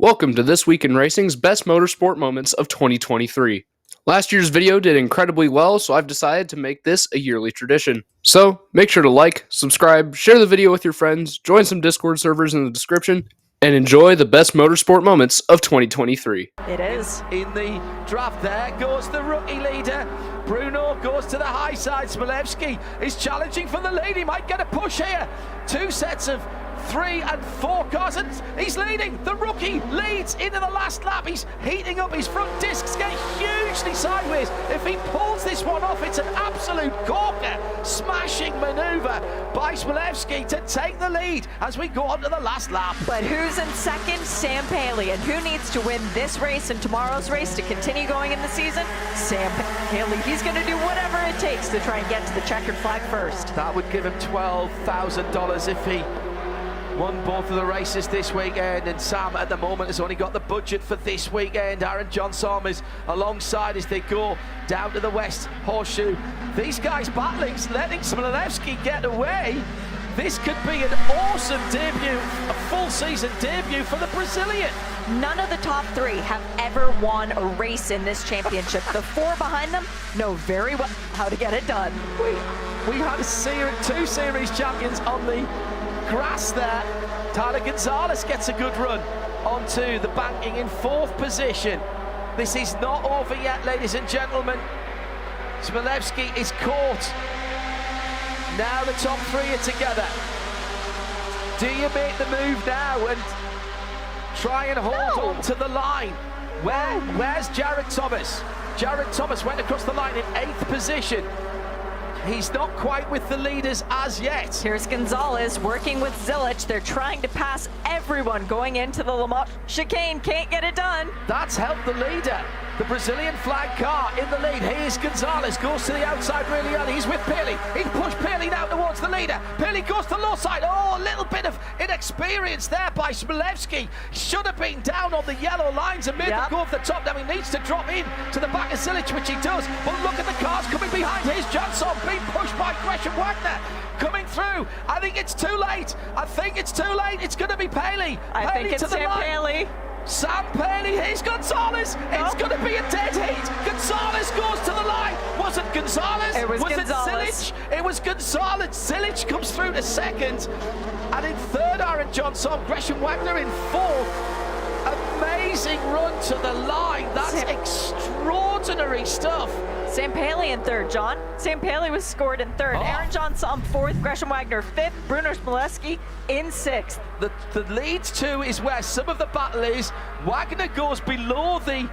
Welcome to This Week in Racing's Best Motorsport Moments of 2023. Last year's video did incredibly well, so I've decided to make this a yearly tradition. So, make sure to like, subscribe, share the video with your friends, join some Discord servers in the description, and enjoy the best motorsport moments of 2023. It is. In the draft, there goes the rookie leader. Bruno goes to the high side. Smolewski is challenging for the lead. He might get a push here. Two sets of 3 and 4 cars, and he's leading. The rookie leads into the last lap. He's heating up. His front discs get hugely sideways. If he pulls this one off, it's an absolute corker. Smashing maneuver by Smolewski to take the lead as we go on to the last lap. But who's in second? Sam Paley. And who needs to win this race and tomorrow's race to continue going in the season? Sam Paley. He's going to do whatever it takes to try and get to the checkered flag first. That would give him $12,000 if he won both of the races this weekend, and Sam at the moment has only got the budget for this weekend. Aaron Johnson is alongside as they go down to the West Horseshoe. These guys battling, letting Smolewski get away. This could be an awesome debut, a full season debut for the Brazilian. None of the top 3 have ever won a race in this championship. The 4 behind them know very well how to get it done. We had two series champions on the grass there. Tyler Gonzalez gets a good run onto the banking in 4th position. This is not over yet, ladies and gentlemen. Smolewski is caught. Now the top 3 are together. Do you make the move now and try and hold on to the line? Where's Jared Thomas? Jared Thomas went across the line in 8th position. He's not quite with the leaders as yet. Here's Gonzalez working with Zilich. They're trying to pass everyone going into the Lamont chicane. Can't get it done. That's Helped the leader. The Brazilian flag car in the lead. Here's Gonzalez, goes to the outside really early. He's with Paley. He pushed Paley now towards the leader. Paley goes to the low side. Oh, a little bit of inexperience there by Smolewski. Should have been down on the yellow lines and made them go off the top. Now he needs to drop in to the back of Zilich, which he does. But look at the cars coming behind. Here's Johnson being pushed by Gresham Wagner. Coming through. I think it's too late. It's going to be Paley. I think it's Sam Paley. Sam Paley, here's Gonzalez. It's going to be a dead heat. Gonzalez goes to the line. Was it Gonzalez? It was Gonzalez. It Zilich? It was Gonzalez. Zilich comes through to 2nd. And in 3rd, Aaron Johnson. Gresham Wagner in 4th. Amazing run to the line. That's extraordinary stuff. Sam Paley in 3rd, John. Sam Paley was scored in 3rd. Oh. Aaron Johnson 4th. Gresham Wagner 5th. Bruno Smolewski in 6th. The lead 2 is where some of the battle is. Wagner goes below the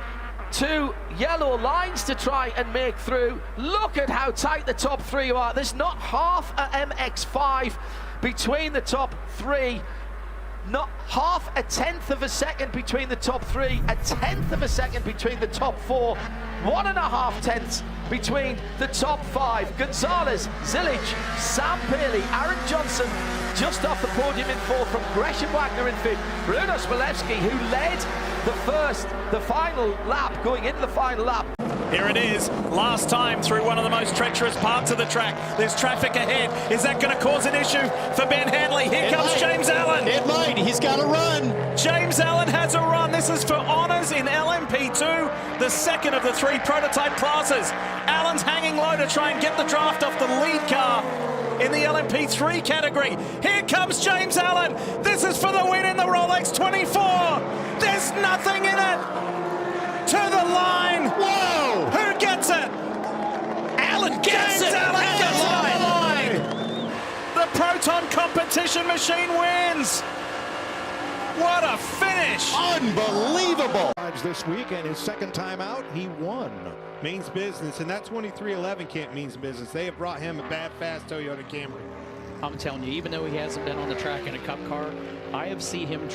2 yellow lines to try and make through. Look at how tight the top 3 are. There's not half a MX5 between the top 3. Not half a 10th of a second between the top 3, a 10th of a second between the top 4, 1.5 tenths between the top 5. Gonzalez, Zilich, Sam Paley, Aaron Johnson just off the podium in 4th from Gresham Wagner in 5th. Bruno Smolewski, who led the final lap, going into the final lap. Here it is, last time through one of the most treacherous parts of the track. There's traffic ahead. Is that going to cause an issue for Ben Hanley? Here comes James Allen. It might. He's got a run. James Allen has a run. This is for honours in LMP2, the 2nd of the 3 prototype classes. Allen's hanging low to try and get the draft off the lead car in the LMP3 category. Here comes James Allen. This is for the win in the Rolex 24. There's nothing in it. To the line. Whoa! Who gets it? Allen gets it. Allen gets it on the line. The Proton competition machine wins. What a finish. Unbelievable. This week and his 2nd time out, he won. Means business, and that 2311 can't means business. They have brought him a bad, fast Toyota Camry. I'm telling you, even though he hasn't been on the track in a Cup car, I have seen him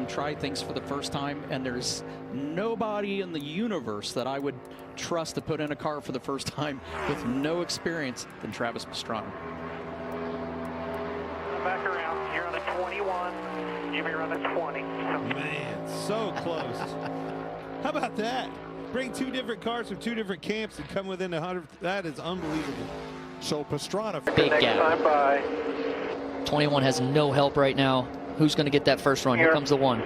try things for the first time, and there's nobody in the universe that I would trust to put in a car for the first time with no experience than Travis Pastrana. Back around, you're on a 21, you're on a 20. Man, so close. How about that? Bring 2 different cars from 2 different camps and come within 100. That is unbelievable. So Pastrana. Big gap. Time by. 21 has no help right now. Who's going to get that first run? Here comes the 1.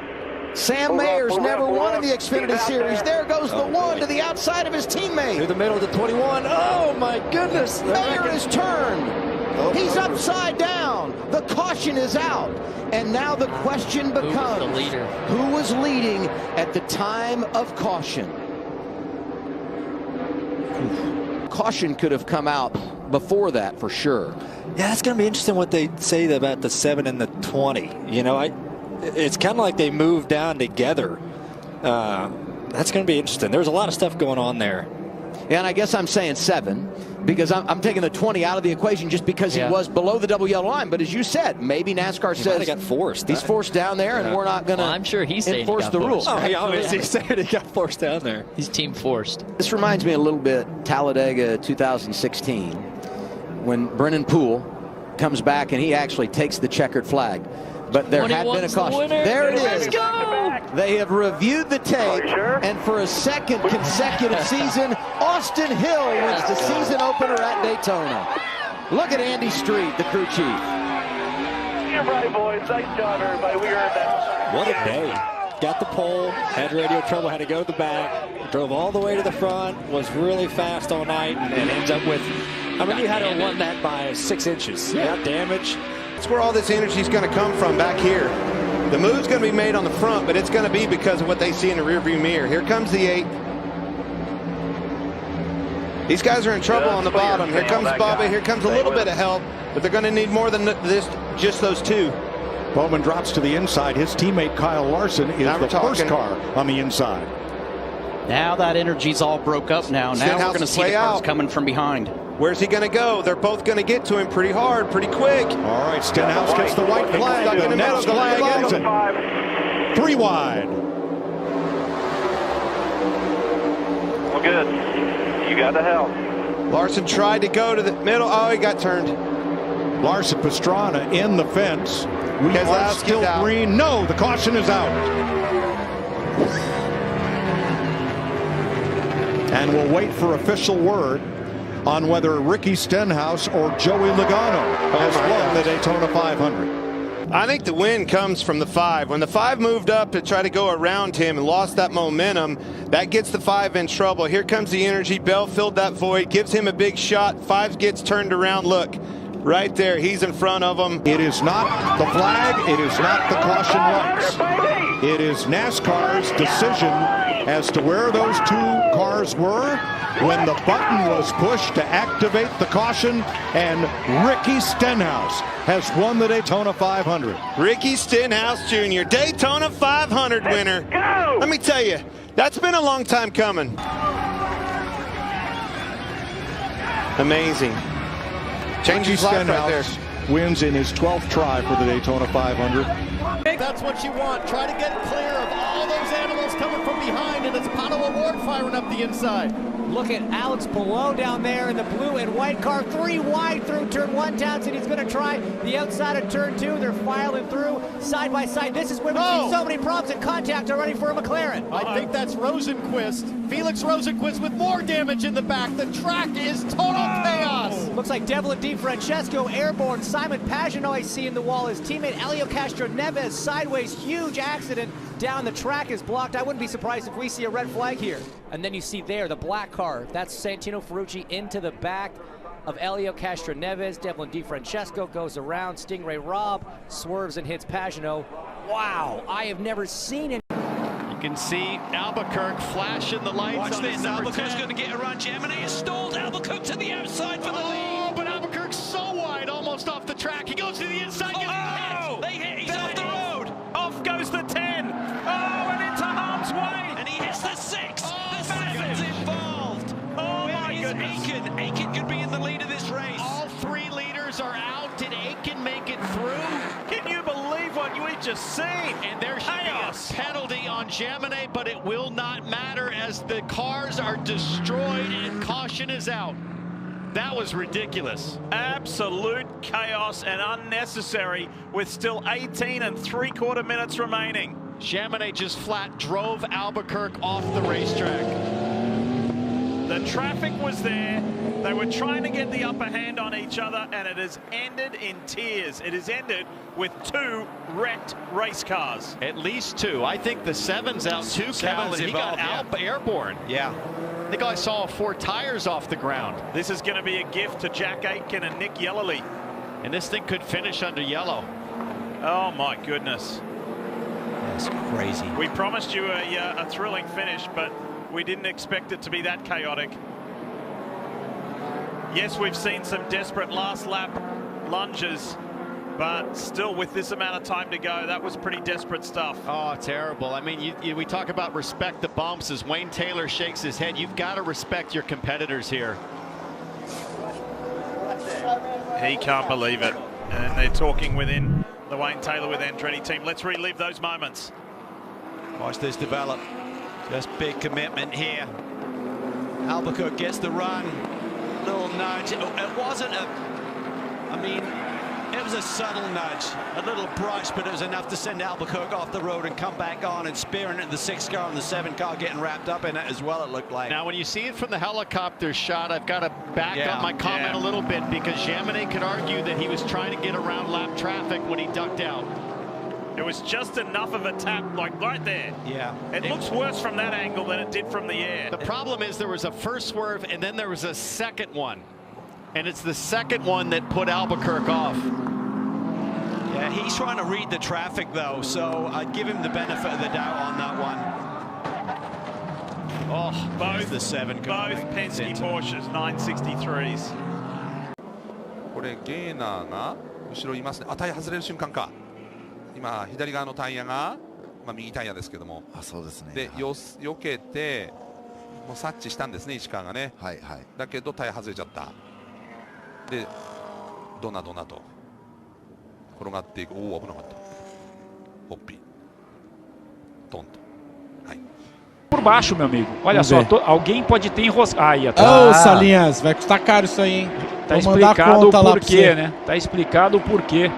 Sam Mayer's never won in the Xfinity Series. There goes the one to the outside of his teammate. Through the middle to 21. Oh, my goodness. Mayer is turned. He's upside down. The caution is out. And now the question becomes, who was leading at the time of caution? Caution could have come out before that for sure. Yeah, it's going to be interesting what they say about the 7 and the 20. You know, it's kind of like they moved down together. That's going to be interesting. There's a lot of stuff going on there. And I guess I'm saying 7 because I'm taking the 20 out of the equation just because he was below the double yellow line. But as you said, maybe NASCAR says he got forced. He's forced down there, and we're not going to I'm sure he's enforce the rules. Oh, he obviously said he got forced down there. He's team forced. This reminds me a little bit Talladega 2016 when Brennan Poole comes back and he actually takes the checkered flag. But there had been a caution. There it is. Let's go! They have reviewed the tape, and for a second consecutive season, Austin Hill wins the season opener at Daytona. Look at Andy Street, the crew chief. You're right, boys. Nice job, everybody. We earned that. What a day. Got the pole, had radio trouble, had to go to the back, drove all the way to the front, was really fast all night, and ends up with, I mean, you had to have won that by 6 inches. Got damage. That's where all this energy is going to come from back here. The move's going to be made on the front, but it's going to be because of what they see in the rearview mirror. Here comes the 8. These guys are in trouble on the bottom. Here comes Bobby. Here comes a little bit of help, but they're going to need more than this, just those 2. Bowman drops to the inside. His teammate Kyle Larson is the first car on the inside. Now that energy's all broke up now. Now we're going to see the cars coming from behind. Where's he going to go? They're both going to get to him pretty hard, pretty quick. All right, Stenhouse gets the white flag. The next flag ends it. 3 wide. Well, good. You got the help. Larson tried to go to the middle. Oh, he got turned. Larson Pastrana in the fence. We are still green. No, the caution is out. And we'll wait for official word on whether Ricky Stenhouse or Joey Logano has won the Daytona 500. I think the win comes from the 5. When the 5 moved up to try to go around him and lost that momentum, that gets the 5 in trouble. Here comes the energy. Bell filled that void, gives him a big shot. 5 gets turned around. Look, right there, he's in front of him. It is not the flag. It is not the caution lights. It is NASCAR's decision as to where those 2 cars were when the button was pushed to activate the caution, and Ricky Stenhouse has won the Daytona 500. Ricky Stenhouse Jr., Daytona 500 winner. Let me tell you, that's been a long time coming. Amazing. Change his life right there. Wins in his 12th try for the Daytona 500. That's what you want. Try to get clear of all those animals coming from behind, and it's Pato O'Ward firing up the inside. Look at Alex below down there in the blue and white car, 3 wide through turn 1. Townsend, he's going to try the outside of turn 2. They're filing through side by side. This is where we've seen so many problems in contact already for a McLaren. I think that's Rosenquist. Felix Rosenquist with more damage in the back. The track is total chaos. Looks like Devlin DiFrancesco airborne. Simon Pagenaud I see in the wall. His teammate Helio Castroneves sideways. Huge accident down the track is blocked. I wouldn't be surprised if we see a red flag here. And then you see there the black car. That's Santino Ferrucci into the back of Helio Castroneves. Devlin DiFrancesco goes around. Stingray Robb swerves and hits Pagenaud. Wow, I have never seen it. You can see Albuquerque flashing the lights. Watch on this, Albuquerque's going to get around Gemini. It's stalled Albuquerque to the outside for the lead. Oh, but Albuquerque's so wide, almost off the track. He goes to the inside. Oh, they hit. He's off the road. Off goes the 10. Oh, and into harm's way. And he hits the 6. The 7's involved. Oh, my goodness. Aiken could be in the lead of this race. All 3 leaders are out. Did Aiken make it through? Can you believe what we've just seen? And there should be a penalty on Jaminet, but it will not matter as the cars are destroyed and caution is out. That was ridiculous. Absolute chaos and unnecessary with still 18 3/4 minutes remaining. Jaminet just flat drove Albuquerque off the racetrack. The traffic was there. They were trying to get the upper hand on each other, and it has ended in tears. It has ended with 2 wrecked race cars. At least 2. I think the 7's out too, Cal, and he got airborne. Yeah. I think I saw 4 tires off the ground. This is going to be a gift to Jack Aitken and Nick Yellerly. And this thing could finish under yellow. Oh, my goodness. That's crazy. We promised you a thrilling finish, but we didn't expect it to be that chaotic. Yes, we've seen some desperate last lap lunges, but still with this amount of time to go, that was pretty desperate stuff. Oh, terrible. I mean, we talk about respect the bumps. As Wayne Taylor shakes his head, you've got to respect your competitors here. He can't believe it. And they're talking within the Wayne Taylor with Andretti team. Let's relive those moments. Watch this develop. Just big commitment here. Albuquerque gets the run. Little nudge. It wasn't I mean, it was a subtle nudge, a little brush, but it was enough to send Albuquerque off the road and come back on and spearing at the 6 car and the 7 car getting wrapped up in it as well, it looked like. Now, when you see it from the helicopter shot, I've got to back up my comment a little bit, because Jaminet could argue that he was trying to get around lap traffic when he ducked out. It was just enough of a tap, like right there. Yeah. It looks worse from that angle than it did from the air. The problem is there was a first swerve and then there was a second one. And it's the second one that put Albuquerque off. Yeah, he's trying to read the traffic, though, so I'd give him the benefit of the doubt on that one. Oh, both the 7 car. Both Penske Porsches 963s. これゲーナーが後ろいますね。タイヤ外れる瞬間か。今左側のタイヤが、右タイヤですけども。そうですね。で、避けてもう察知したんですね、石川がね。だけどタイヤ外れちゃった。で、ドナドナと転がっていく。おお、危なかった。ホッピー。トンと。はい。 Por baixo, meu amigo. Olha só, alguém pode ter enroscado. Aí, Ô, Salinhas, vai custar caro isso aí, hein? Tá explicado o porquê, né? Tá explicado o porquê.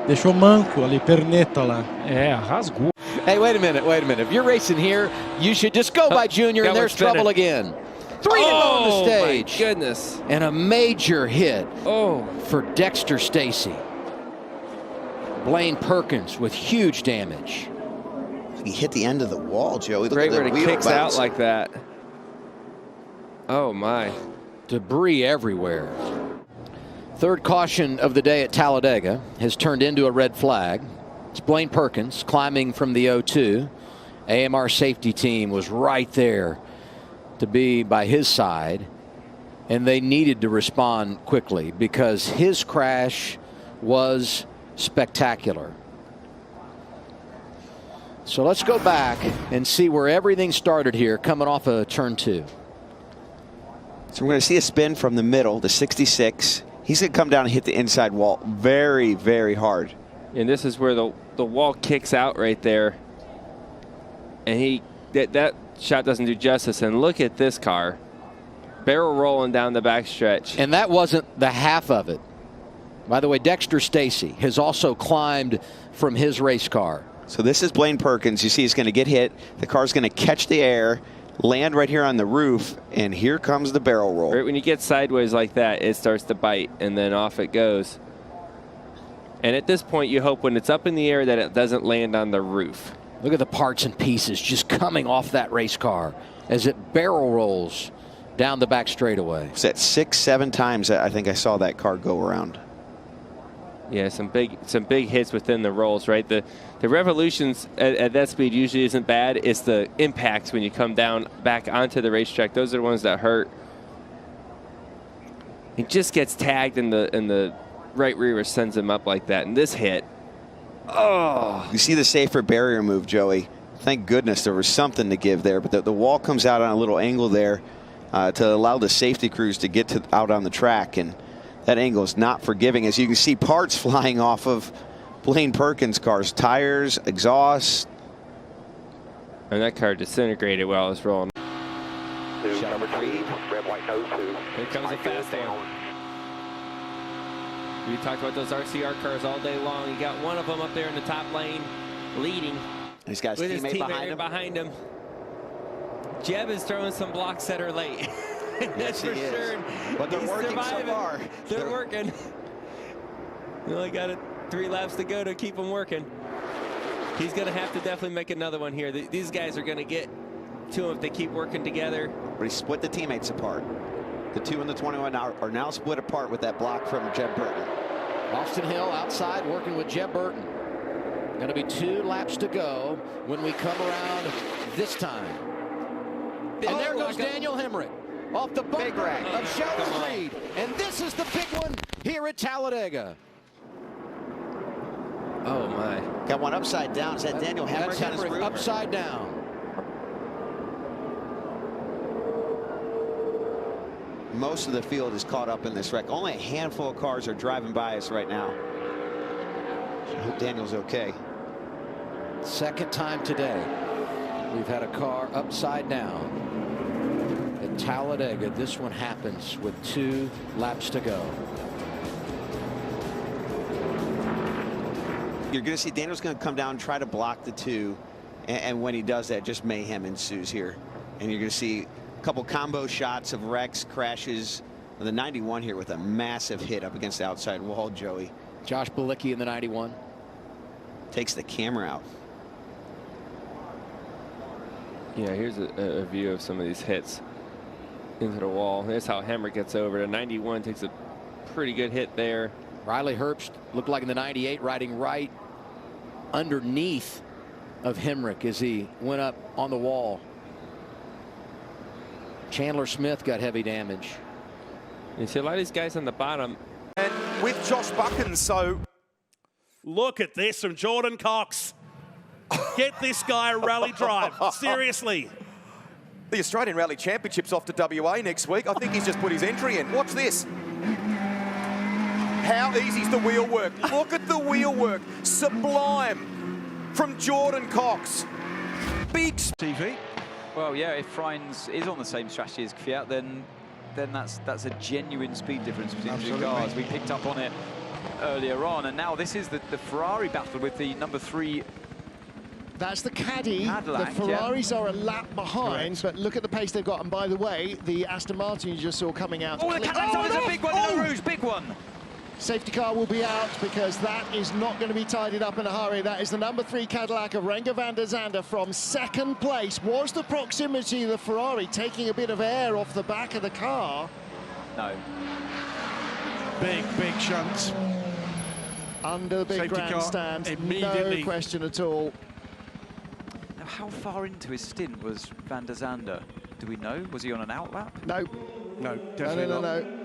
Deixou manco ali, perneta lá. É, rasgou. Hey, wait a minute. If you're racing here, you should just go by Junior, and there's trouble again. 3 to go on the stage. My goodness. And a major hit for Dexter Stacy. Blaine Perkins with huge damage. He hit the end of the wall, Joey. Great when it kicks out like that. Oh, my. Debris everywhere. Third caution of the day at Talladega has turned into a red flag. It's Blaine Perkins climbing from the 0-2. AMR safety team was right there to be by his side, and they needed to respond quickly because his crash was spectacular. So let's go back and see where everything started here coming off of turn 2. So we're going to see a spin from the middle, the 66. He's going to come down and hit the inside wall very, very hard. And this is where the wall kicks out right there. And that shot doesn't do justice. And look at this car. Barrel rolling down the backstretch. And that wasn't the half of it. By the way, Dexter Stacy has also climbed from his race car. So this is Blaine Perkins. You see he's going to get hit. The car's going to catch the air, land right here on the roof, and here comes the barrel roll. Right when you get sideways like that, it starts to bite, and then off it goes. And at this point, you hope when it's up in the air that it doesn't land on the roof. Look at the parts and pieces just coming off that race car as it barrel rolls down the back straightaway. Was that 6-7 times I think I saw that car go around? Yeah, some big hits within the rolls, right? The revolutions at that speed usually isn't bad. It's the impacts when you come down back onto the racetrack. Those are the ones that hurt. He just gets tagged in the right rear, sends him up like that. And this hit, you see the safer barrier move, Joey. Thank goodness there was something to give there, but the wall comes out on a little angle there to allow the safety crews to get out on the track, and that angle is not forgiving. As you can see, parts flying off of Blaine Perkins' cars, tires, exhaust. And that car disintegrated while it was rolling. Number 3, red, white, nose 2. Here comes a fast one. We talked about those RCR cars all day long. You got one of them up there in the top lane leading. He's got his teammate behind him. Jeb is throwing some blocks that are late. That's for sure. But they're working so far. They're working. We only got 3 laps to go to keep them working. He's going to have to definitely make another one here. These guys are going to get to him if they keep working together. But he split the teammates apart. The 2 and the 21 are now split apart with that block from Jeb Burton. Austin Hill outside working with Jeb Burton. Going to be 2 laps to go when we come around this time. And there goes Daniel Hemrick off the bumper of Sheldon Reed. And this is the big one here at Talladega. Oh, my. Got one upside down. Is that Daniel Hemrick on his roof? Upside down. Most of the field is caught up in this wreck. Only a handful of cars are driving by us right now. I hope Daniel's okay. Second time today we've had a car upside down at Talladega. This one happens with 2 laps to go. You're going to see Daniel's going to come down and try to block the 2. And when he does that, just mayhem ensues here. And you're going to see a couple combo shots of wrecks, crashes. The 91 here with a massive hit up against the outside wall, Joey. Josh Bilicki in the 91. Takes the camera out. Yeah, here's a view of some of these hits into the wall. There's how Hemrick gets over. The 91 takes a pretty good hit there. Riley Herbst looked like in the 98 riding right underneath of Hemrick as he went up on the wall. Chandler Smith got heavy damage. You see a lot of these guys on the bottom. And with Josh Buchan, so look at this from Jordan Cox. Get this guy a rally drive. Seriously. The Australian Rally Championships off to WA next week. I think he's just put his entry in. Watch this. How easy's the wheel work? Look at the wheel work. Sublime from Jordan Cox. Big TV. Well, yeah, if Freins is on the same strategy as Kvyat, then that's a genuine speed difference between the 2 cars. We picked up on it earlier on, and now this is the Ferrari battle with the number 3. That's the Caddy. Cadillac, the Ferraris are a lap behind, but look at the pace they've got. And by the way, the Aston Martin you just saw coming out. Oh, the Cadillac's a big one in the Rouge, big one. Safety car will be out because that is not going to be tidied up in a hurry. That is the number 3 Cadillac of Renger van der Zande from 2nd place. Was the proximity of the Ferrari taking a bit of air off the back of the car? No. Big shunt. Under the big Safety car grandstand, immediately. no question at all. Now, how far into his stint was van der Zande? Do we know? Was he on an outlap? No. No, definitely not. No.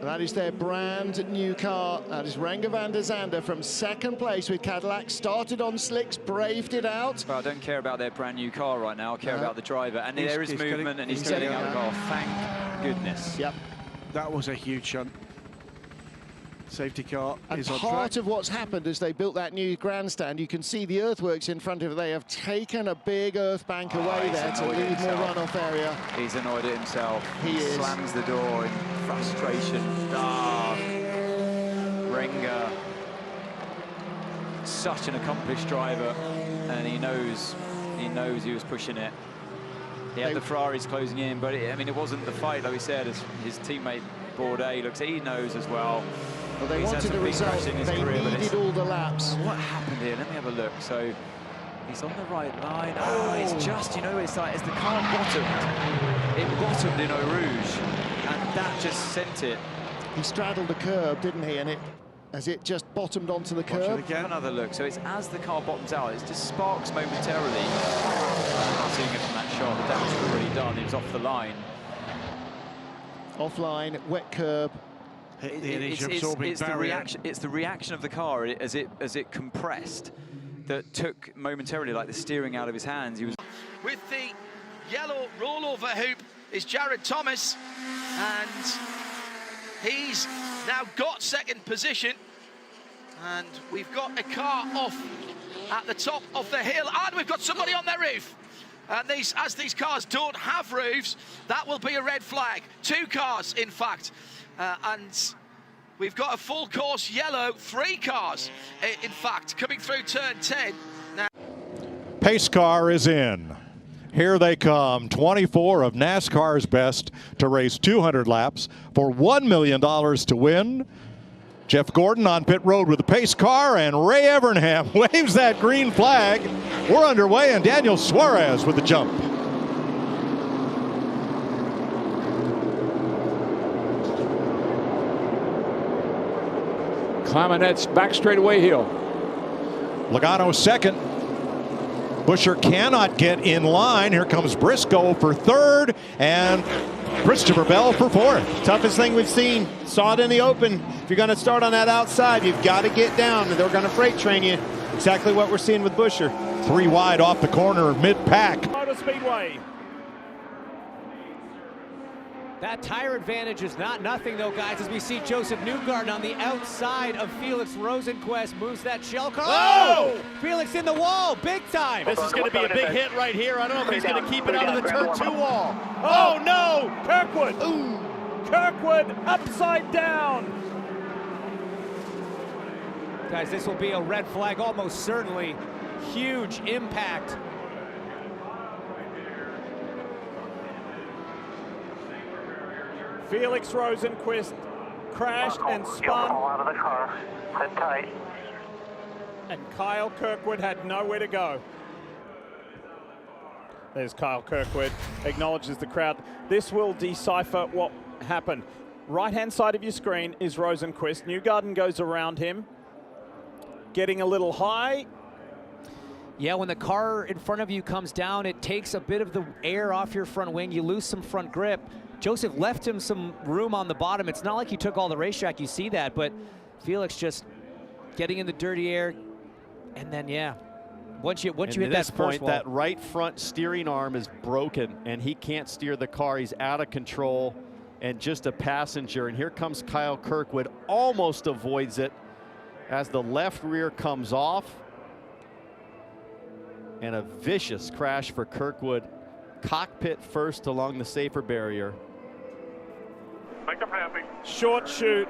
That is their brand new car. That is Renger van der Zande from 2nd place with Cadillac. Started on slicks, braved it out. Well, I don't care about their brand new car right now. I care about the driver. And there is movement, and he's getting out of the car. Thank goodness. Yep. That was a huge shunt. Safety car And is on part track. of what's happened as they built that new grandstand, you can see the earthworks in front of it. They have taken a big earth bank away there to leave more runoff area. He's annoyed at himself. He is. Slams the door in frustration. Renger, such an accomplished driver, and he knows he was pushing it. He had the Ferraris closing in, but I mean, it wasn't the fight, like we said, as his teammate Bourdais looks, he knows as well. Well, they He's had wanted some a big result. crashes in his They career, but needed all the laps. what happened here? Let me have a look. So he's on the right line. Oh, it's just, you know, it's like as the car bottomed, it bottomed in Eau Rouge, and that just sent it. He straddled the curb, didn't he? And as it just bottomed onto the curb. Have another look. So it's as the car bottoms out, it just sparks momentarily. I'm not seeing it from that shot. The damage was already done. He was off the line. Offline, wet curb. It's the reaction of the car as it compressed that took momentarily like the steering out of his hands. He was with the yellow rollover hoop is Jared Thomas, and he's now got 2nd position, and we've got a car off at the top of the hill, and we've got somebody on their roof. And as these cars don't have roofs, that will be a red flag. 2 cars, in fact. And we've got a full course yellow, 3 cars, in fact, coming through turn 10. Now, Pace car is in. Here they come, 24 of NASCAR's best to race 200 laps for $1 million to win. Jeff Gordon on pit road with the pace car, and Ray Evernham waves that green flag. We're underway, and Daniel Suarez with the jump. Climbing that back straightaway hill. Logano second. Buescher cannot get in line. Here comes Briscoe for third, and Christopher Bell for fourth. Toughest thing we've seen. Saw it in the open. If you're going to start on that outside, you've got to get down. They're going to freight train you. Exactly what we're seeing with Buescher. 3 wide off the corner, mid-pack. Motor Speedway. That tire advantage is not nothing, though, guys, as we see Joseph Newgarden on the outside of Felix Rosenqvist. Moves that shell car. Oh! Felix in the wall, big time. This is going to be a big hit right here. I don't know if he's going to keep it out of the turn 2 wall. Oh, no! Kirkwood. Ooh. Kirkwood upside down. Guys, this will be a red flag, almost certainly. Huge impact. Felix Rosenqvist crashed and spun. Out of the car. Sit tight. And Kyle Kirkwood had nowhere to go. There's Kyle Kirkwood, acknowledges the crowd. This will decipher what happened. Right-hand side of your screen is Rosenqvist. Newgarden goes around him, getting a little high. Yeah, when the car in front of you comes down, it takes a bit of the air off your front wing. You lose some front grip. Joseph left him some room on the bottom. It's not like he took all the racetrack, you see that, but Felix just getting in the dirty air, and then, yeah, once you hit that point, that right front steering arm is broken, and he can't steer the car. He's out of control and just a passenger. And here comes Kyle Kirkwood, almost avoids it as the left rear comes off. And a vicious crash for Kirkwood. Cockpit first along the safer barrier. Make them happy. Short shoot.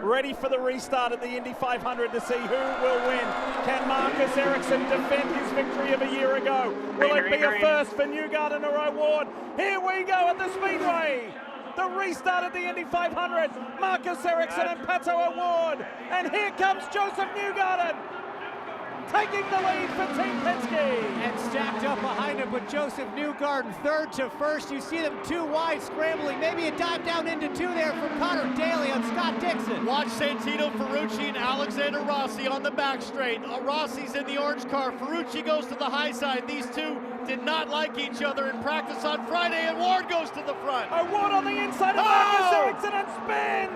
Ready for the restart at the Indy 500 to see who will win. Can Marcus Ericsson defend his victory of a year ago? Will it be a first for Newgarden or O'Ward? Here we go at the Speedway. The restart at the Indy 500. Marcus Ericsson and Pato O'Ward. And here comes Joseph Newgarden, taking the lead for Team Penske. And stacked up behind him with Joseph Newgarden, third to first. You see them 2 wide scrambling. Maybe a dive down into 2 there from Connor Daly on Scott Dixon. Watch Santino Ferrucci and Alexander Rossi on the back straight. Rossi's in the orange car. Ferrucci goes to the high side. These two did not like each other in practice on Friday, and Ward goes to the front. O'Ward on the inside of Marcus Ericsson and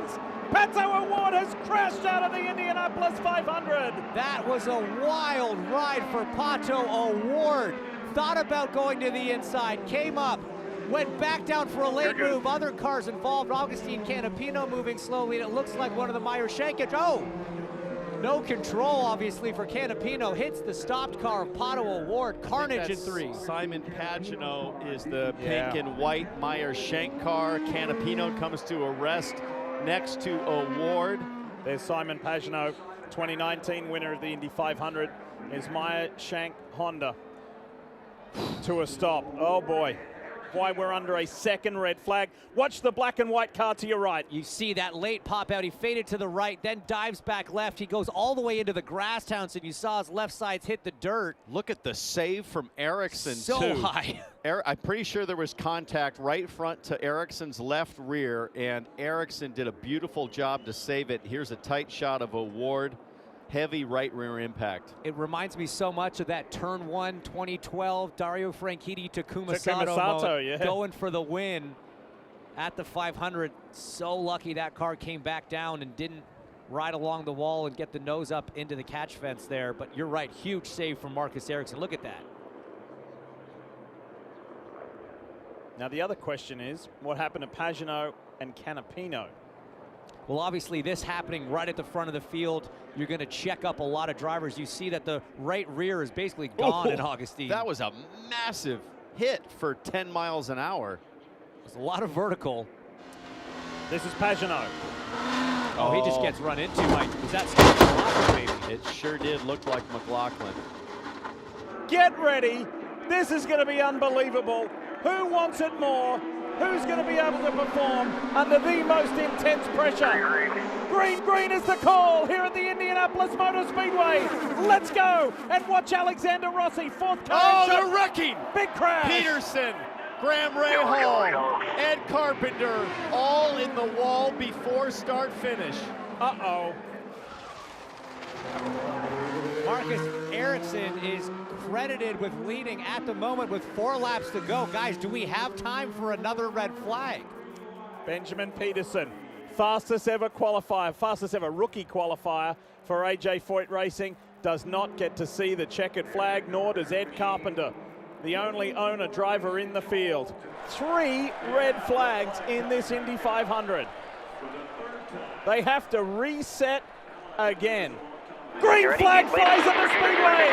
spins. Pato O'Ward has crashed out of the Indianapolis 500. That was a wild ride for Pato O'Ward. Thought about going to the inside, came up, went back down for a late move. Other cars involved, Augustine Canapino moving slowly, and it looks like one of the Meyer Shankage. Oh, no control, obviously, for Canapino. Hits the stopped car of Pato O'Ward. Carnage in 3. Simon Pagenaud is the pink and white Meyer Shank car. Canapino comes to a rest next to O'Ward. There's Simon Pagenaud, 2019 winner of the Indy 500. Is Meyer Shank Honda to a stop. Oh boy. Why we're under a second red flag. Watch the black and white car to your right. You see that late pop out. He faded to the right, then dives back left. He goes all the way into the grass hounds, and you saw his left sides hit the dirt. Look at the save from Ericsson, so too. High. I'm pretty sure there was contact right front to Ericsson's left rear, and Ericsson did a beautiful job to save it. Here's a tight shot of O'Ward. Heavy right rear impact. It reminds me so much of that turn 1 2012 Dario Franchitti Takuma Sato yeah. Going for the win at the 500. So lucky that car came back down and didn't ride along the wall and get the nose up into the catch fence there. But you're right, huge save from Marcus Ericsson. Look at that. Now the other question is, what happened to Pagenaud and Canapino? Well, obviously this happening right at the front of the field, you're going to check up a lot of drivers. You see that the right rear is basically gone in Augustine. That was a massive hit for 10 miles an hour. There's a lot of vertical. This is Pagenaud. Oh, he just gets run into. Was that Scott McLaughlin, maybe? It sure did look like McLaughlin. Get ready This is going to be unbelievable. Who wants it more? Who's going to be able to perform under the most intense pressure? Green, green is the call here at the Indianapolis Motor Speedway. Let's go and watch Alexander Rossi, fourth car. Oh, they're wrecking. Big crash. Peterson, Graham Rahal, Ed Carpenter, all in the wall before start finish. Uh-oh. Marcus Ericsson is credited with leading at the moment with 4 laps to go. Guys, do we have time for another red flag? Benjamin Peterson, fastest ever qualifier, fastest ever rookie qualifier for AJ Foyt Racing, does not get to see the checkered flag, nor does Ed Carpenter, the only owner driver in the field. 3 red flags in this Indy 500. They have to reset again. Green flag flies at the speedway.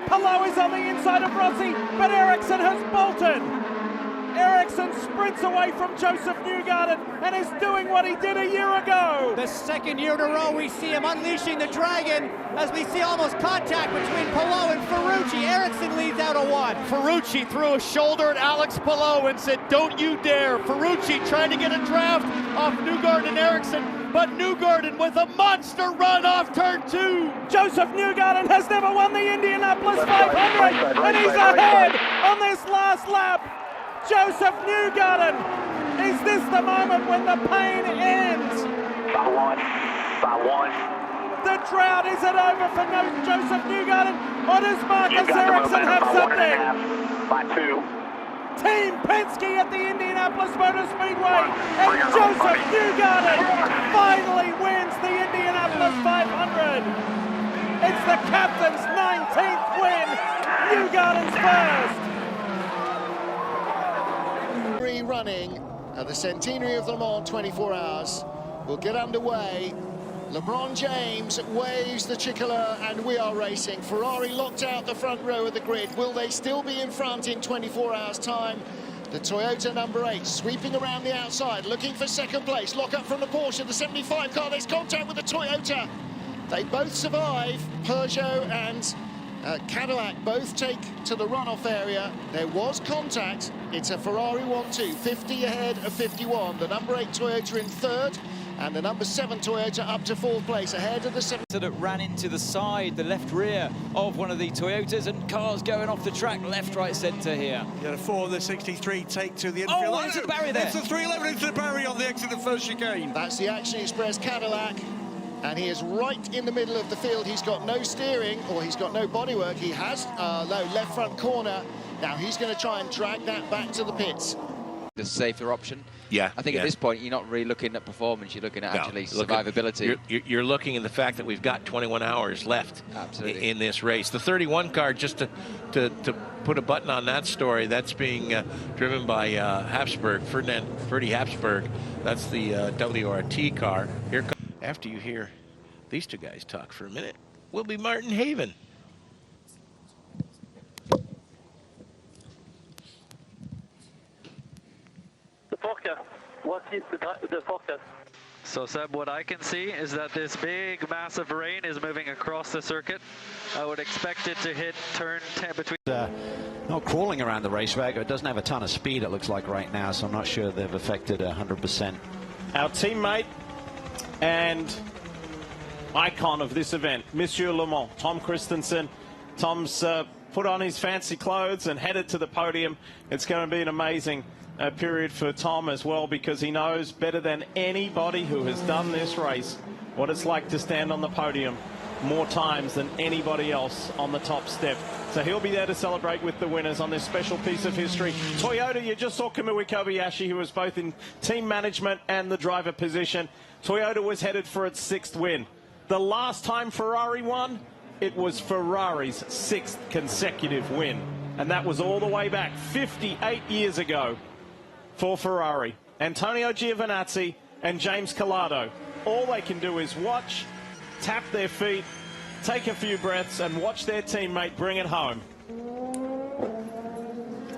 Palou is on the inside of Rossi, but Ericsson has bolted. Ericsson sprints away from Joseph Newgarden and is doing what he did a year ago. The second year in a row we see him unleashing the dragon as we see almost contact between Palou and Ferrucci. Ericsson leads out a 1. Ferrucci threw a shoulder at Alex Palou and said, "Don't you dare." Ferrucci trying to get a draft off Newgarden and Ericsson, but Newgarden with a monster run off turn 2. Joseph Newgarden has never won the Indianapolis 500, and he's ahead on this last lap. Joseph Newgarden, is this the moment when the pain ends? By one. The drought, is it over for Joseph Newgarden, or does Marcus Ericsson have something? By 2. Team Penske at the Indianapolis Motor Speedway, and Joseph Newgarden finally wins the Indianapolis 500. It's the captain's 19th win, Newgarden's first. Running at the centenary of Le Mans 24 hours will get underway. LeBron James waves the Cicola and we are racing. Ferrari locked out the front row of the grid. Will they still be in front in 24 hours time? The Toyota number 8 sweeping around the outside, looking for second place. Lock up from the Porsche, the 75 car. There's contact with the Toyota. They both survive. Peugeot and Cadillac both take to the runoff area. There was contact. It's a Ferrari 1-2, 50 ahead of 51. The number 8 Toyota in 3rd, and the number 7 Toyota up to 4th place ahead of the 7. That ran into the side, the left rear of one of the Toyotas, and cars going off the track, left, right, centre here. Yeah, the 4 of the 63 take to the infield. Oh, into the barrier there. It's the 311 into the barrier on the exit of first chicane. That's the Action Express Cadillac. And he is right in the middle of the field. He's got no steering, or he's got no bodywork. He has low left front corner. Now he's going to try and drag that back to the pits. The safer option. Yeah. I think at this point, you're not really looking at performance. You're looking at actually survivability. You're looking at the fact that we've got 21 hours left in this race. The 31 car, just to put a button on that story, that's being driven by Ferdy Habsburg. That's the WRT car. Here comes. After you hear these two guys talk for a minute, will be Martin Haven. The forecast. What is the forecast? So Seb, what I can see is that this big massive rain is moving across the circuit. I would expect it to hit turn 10 between... Not crawling around the racetrack. It doesn't have a ton of speed, it looks like right now, so I'm not sure they've affected 100%. Our teammate and icon of this event, Monsieur Le Mans, Tom Christensen. Tom's put on his fancy clothes and headed to the podium. It's going to be an amazing period for Tom as well, because he knows better than anybody who has done this race what it's like to stand on the podium more times than anybody else on the top step. So he'll be there to celebrate with the winners on this special piece of history. Toyota, you just saw Kamui Kobayashi, who was both in team management and the driver position. Toyota was headed for its 6th win. The last time Ferrari won, it was Ferrari's 6th consecutive win. And that was all the way back 58 years ago for Ferrari. Antonio Giovinazzi and James Calado. All they can do is watch, tap their feet, take a few breaths, and watch their teammate bring it home.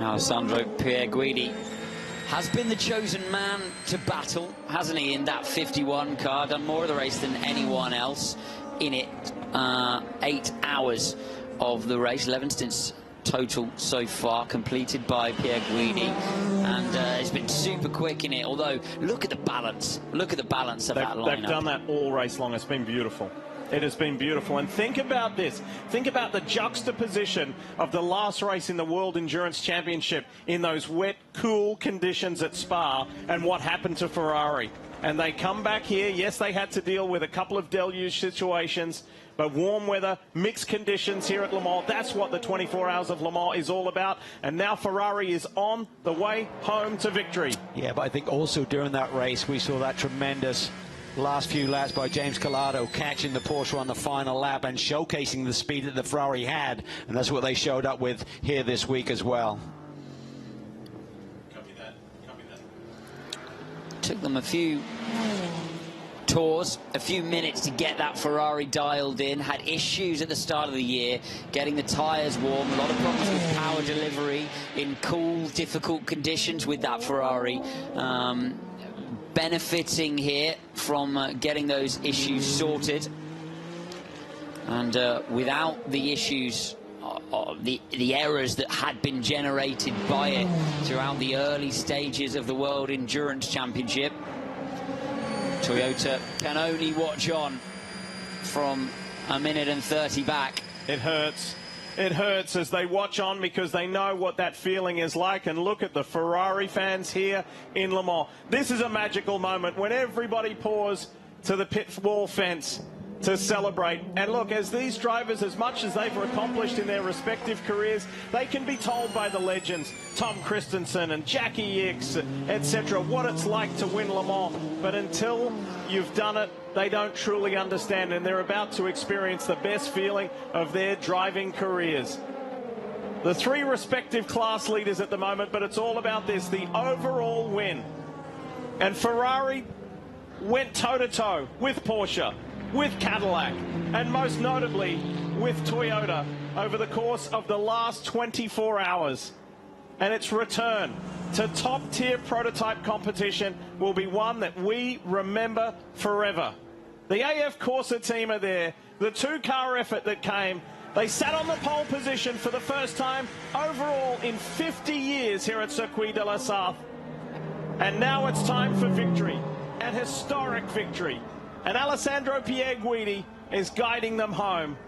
Alessandro Pierguidi has been the chosen man to battle, hasn't he, in that 51 car, done more of the race than anyone else in it. 8 hours of the race, 11 stints total so far, completed by Pierre Guidi, and he's been super quick in it. Although, look at the balance. Look at the balance of that lineup. They've done that all race long. It's been beautiful. It has been beautiful. And think about this. Think about the juxtaposition of the last race in the World Endurance Championship in those wet, cool conditions at Spa and what happened to Ferrari. And they come back here. Yes, they had to deal with a couple of deluge situations, but warm weather, mixed conditions here at Le Mans. That's what the 24 Hours of Le Mans is all about. And now Ferrari is on the way home to victory. Yeah, but I think also during that race, we saw that tremendous last few laps by James Calado catching the Porsche on the final lap and showcasing the speed that the Ferrari had. And that's what they showed up with here this week as well. Copy that. Copy that. Took them a few tours, a few minutes to get that Ferrari dialed in. Had issues at the start of the year getting the tyres warm, a lot of problems with power delivery in cool, difficult conditions with that Ferrari. Benefiting here from getting those issues sorted, and without the issues, the errors that had been generated by it throughout the early stages of the World Endurance Championship, Toyota can only watch on from a minute and 30 back. It hurts. It hurts as they watch on because they know what that feeling is like. And look at the Ferrari fans here in Le Mans. This is a magical moment when everybody pours to the pit wall fence to celebrate. And look, as these drivers, as much as they've accomplished in their respective careers, they can be told by the legends, Tom Christensen and Jackie Ickx, etc., what it's like to win Le Mans. But until you've done it, they don't truly understand, and they're about to experience the best feeling of their driving careers. The three respective class leaders at the moment, but it's all about this, the overall win. And Ferrari went toe-to-toe with Porsche, with Cadillac, and most notably with Toyota over the course of the last 24 hours. And its return to top-tier prototype competition will be one that we remember forever. The AF Corsa team are there, the two-car effort that came. They sat on the pole position for the first time overall in 50 years here at Circuit de la Sarthe. And now it's time for victory, an historic victory. And Alessandro Pierre Guidi is guiding them home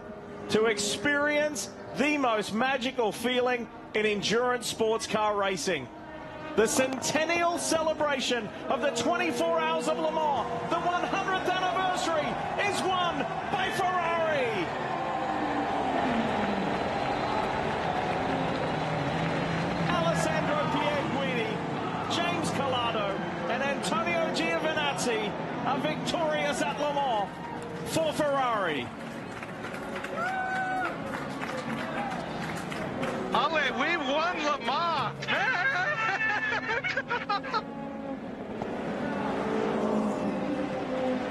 to experience the most magical feeling in endurance sports car racing. The centennial celebration of the 24 Hours of Le Mans, the 100th anniversary, is won by Ferrari. Alessandro Pierre Guidi, James Calado, and Antonio Giovinazzi are victorious at Le Mans for Ferrari. Ale, we won Le Mans!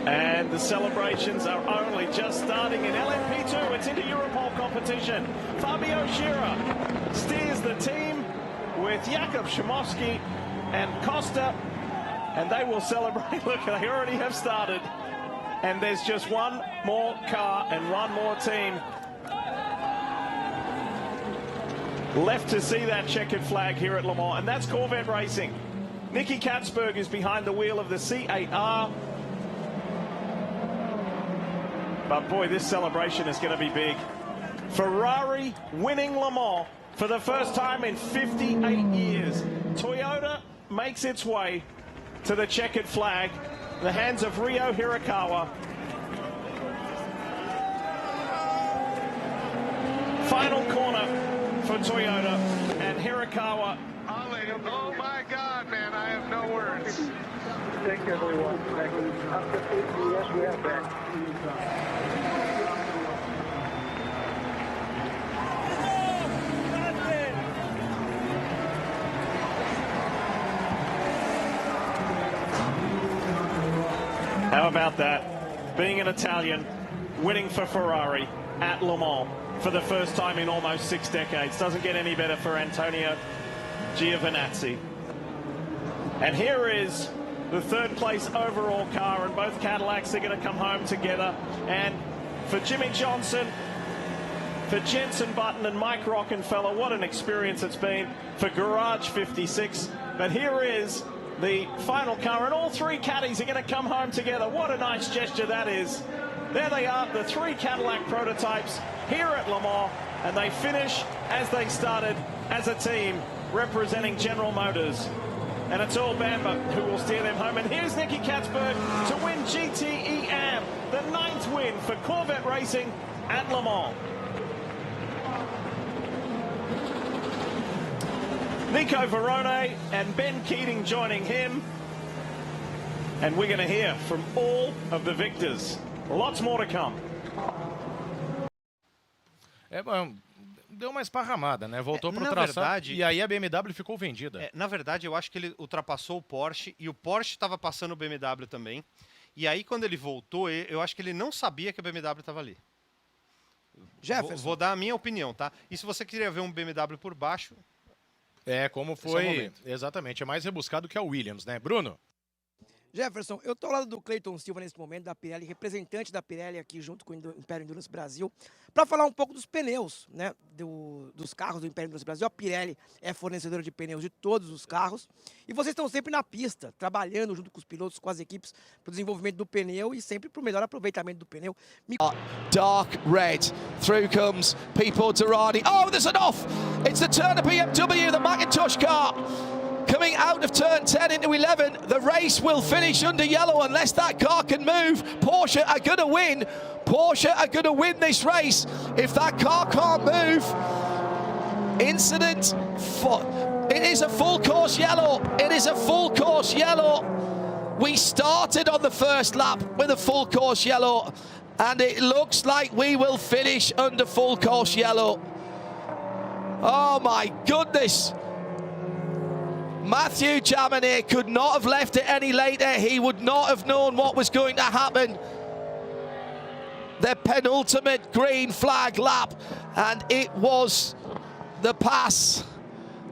And the celebrations are only just starting in LMP2. It's into Europol competition. Fabio Scherer steers the team with Jakub Szymowski and Costa, and they will celebrate. Look, they already have started. And there's just one more car and one more team left to see that checkered flag here at Le Mans, and that's Corvette Racing. Nicky Katzberg is behind the wheel of the C8R. But boy, this celebration is going to be big. Ferrari winning Le Mans for the first time in 58 years. Toyota makes its way to the checkered flag, the hands of Ryo Hirakawa. Final corner for Toyota, and Hirakawa. Oh my God, man, I have no words. Thank you, everyone. After 50 years, we are back. How about that? Being an Italian, winning for Ferrari at Le Mans for the first time in almost 6 decades. Doesn't get any better for Antonio Giovinazzi. And here is the third place overall car, and both Cadillacs are going to come home together. And for Jimmy Johnson, for Jensen Button and Mike Rockenfeller. What an experience it's been for Garage 56. But here is the final car, and all three caddies are going to come home together. What a nice gesture that is. There they are, the three Cadillac prototypes here at Le Mans, and they finish as they started, as a team representing General Motors. And it's all Bamber who will steer them home. And here's Nicky Katzberg to win GTE AM, the 9th win for Corvette Racing at Le Mans. Nico Verone and Ben Keating joining him. And we're going to hear from all of the victors. Lots more to come. Deu uma esparramada, né? Voltou para o traçado e aí a BMW ficou vendida. Na verdade, eu acho que ele ultrapassou o Porsche e o Porsche estava passando o BMW também. E aí, quando ele voltou, eu acho que ele não sabia que a BMW estava ali. Jefferson. Vou dar a minha opinião, tá? E se você queria ver um BMW por baixo... Como foi... Exatamente, é mais rebuscado que a Williams, né? Bruno? Jefferson, eu estou ao lado do Cleiton Silva nesse momento, da Pirelli, representante da Pirelli aqui junto com o Império Endurance Brasil, para falar um pouco dos pneus, né, dos carros do Império Endurance Brasil. A Pirelli é fornecedora de pneus de todos os carros e vocês estão sempre na pista, trabalhando junto com os pilotos, com as equipes, para o desenvolvimento do pneu e sempre para o melhor aproveitamento do pneu. Dark red, through comes Pipo Durrani. Oh, there's an off! It's the Turner BMW, the Macintosh car. Coming out of turn 10 into 11, the race will finish under yellow unless that car can move. Porsche are going to win. Porsche are going to win this race if that car can't move. Incident. It is a full course yellow. It is a full course yellow. We started on the first lap with a full course yellow, and it looks like we will finish under full course yellow. Oh my goodness. Matthew Jaminet could not have left it any later. He would not have known what was going to happen. The penultimate green flag lap, and it was the pass.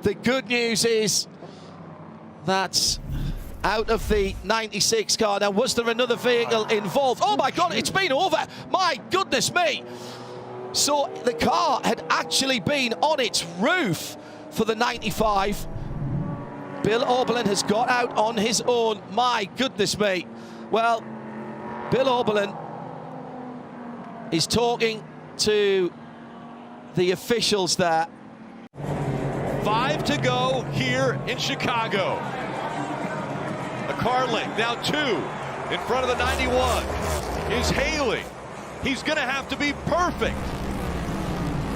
The good news is that out of the 96 car, now was there another vehicle involved? Oh my God, it's been over. My goodness me. So the car had actually been on its roof for the 95. Bill Oberlin has got out on his own. My goodness me. Well, Bill Oberlin is talking to the officials there. 5 to go here in Chicago. A car link, now 2 in front of the 91 is Haley. He's going to have to be perfect.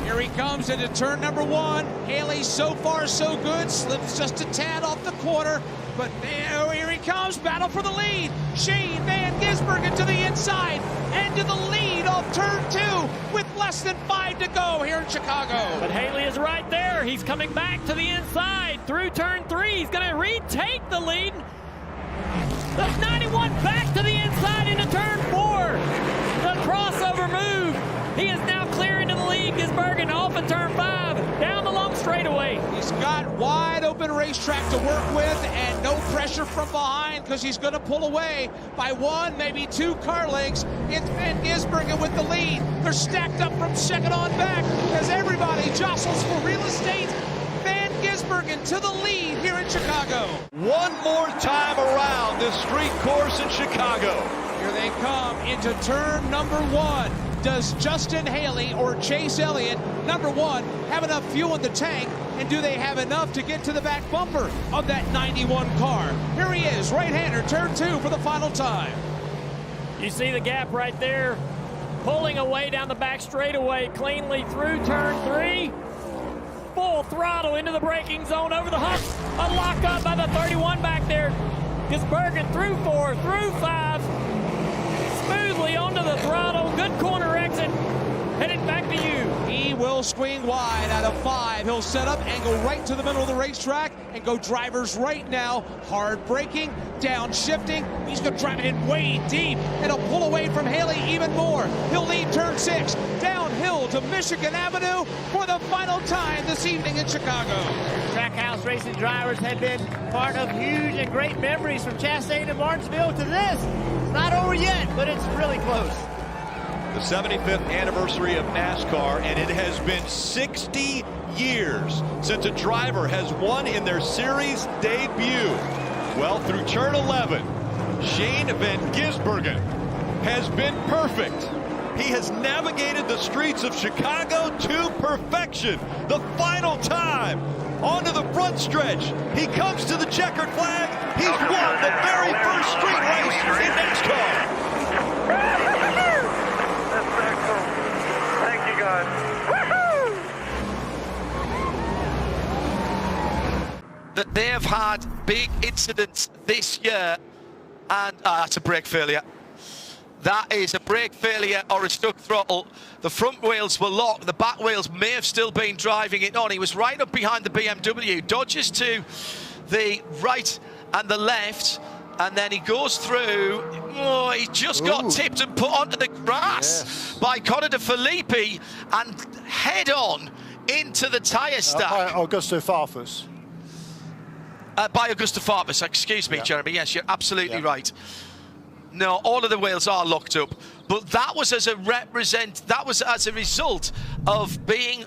Here he comes into turn number 1. Haley, so far so good, slips just a tad off the corner, but oh, here he comes, battle for the lead. Shane Van Gisbergen to the inside and to the lead off turn 2 with less than 5 to go here in Chicago. But Haley is right there. He's coming back to the inside through turn 3. He's going to retake the lead. The 91 back to the inside into turn 4. The crossover move. He is now clear into the lead. Gisbergen off at turn 5, down the long straightaway. He's got wide open racetrack to work with and no pressure from behind because he's going to pull away by 1, maybe 2 car lengths. It's Van Gisbergen with the lead. They're stacked up from second on back as everybody jostles for real estate. Van Gisbergen to the lead here in Chicago. One more time around this street course in Chicago. Here they come into turn number 1. Does Justin Haley or Chase Elliott, number 1, have enough fuel in the tank? And do they have enough to get to the back bumper of that 91 car? Here he is, right-hander, turn 2 for the final time. You see the gap right there, pulling away down the back straightaway cleanly through turn 3. Full throttle into the braking zone, over the hump. A lock up by the 31 back there. Gisbergen through 4, through 5. Smoothly onto the throttle. Good corner exit. Heading back to you. He will swing wide out of 5. He'll set up and go right to the middle of the racetrack and go driver's right now. Hard braking, down shifting. He's going to drive it in way deep. And he'll pull away from Haley even more. He'll lead turn 6. Downhill to Michigan Avenue for the final time this evening in Chicago. Trackhouse racing drivers have been part of huge and great memories from Chastain and Martinsville to this. It's not over yet, but it's really close. the 75th anniversary of NASCAR, and it has been 60 years since a driver has won in their series debut. Well, through turn 11, Shane van Gisbergen has been perfect. He has navigated the streets of Chicago to perfection. The final time, onto the front stretch. He comes to the checkered flag. He's won the very first street race in NASCAR. That's excellent. Thank you, guys. That they have had big incidents this year, and that's a brake failure. That is a brake failure or a stuck throttle. The front wheels were locked. The back wheels may have still been driving it on. He was right up behind the BMW, dodges to the right and the left, and then he goes through. Oh, he just got tipped and put onto the grass by Connor de Filippi and head on into the tyre stack. By Augusto Farfus. By Augusto Farfus, excuse me, Jeremy. Yes, you're absolutely right. No, all of the wheels are locked up, but that was as a result of being.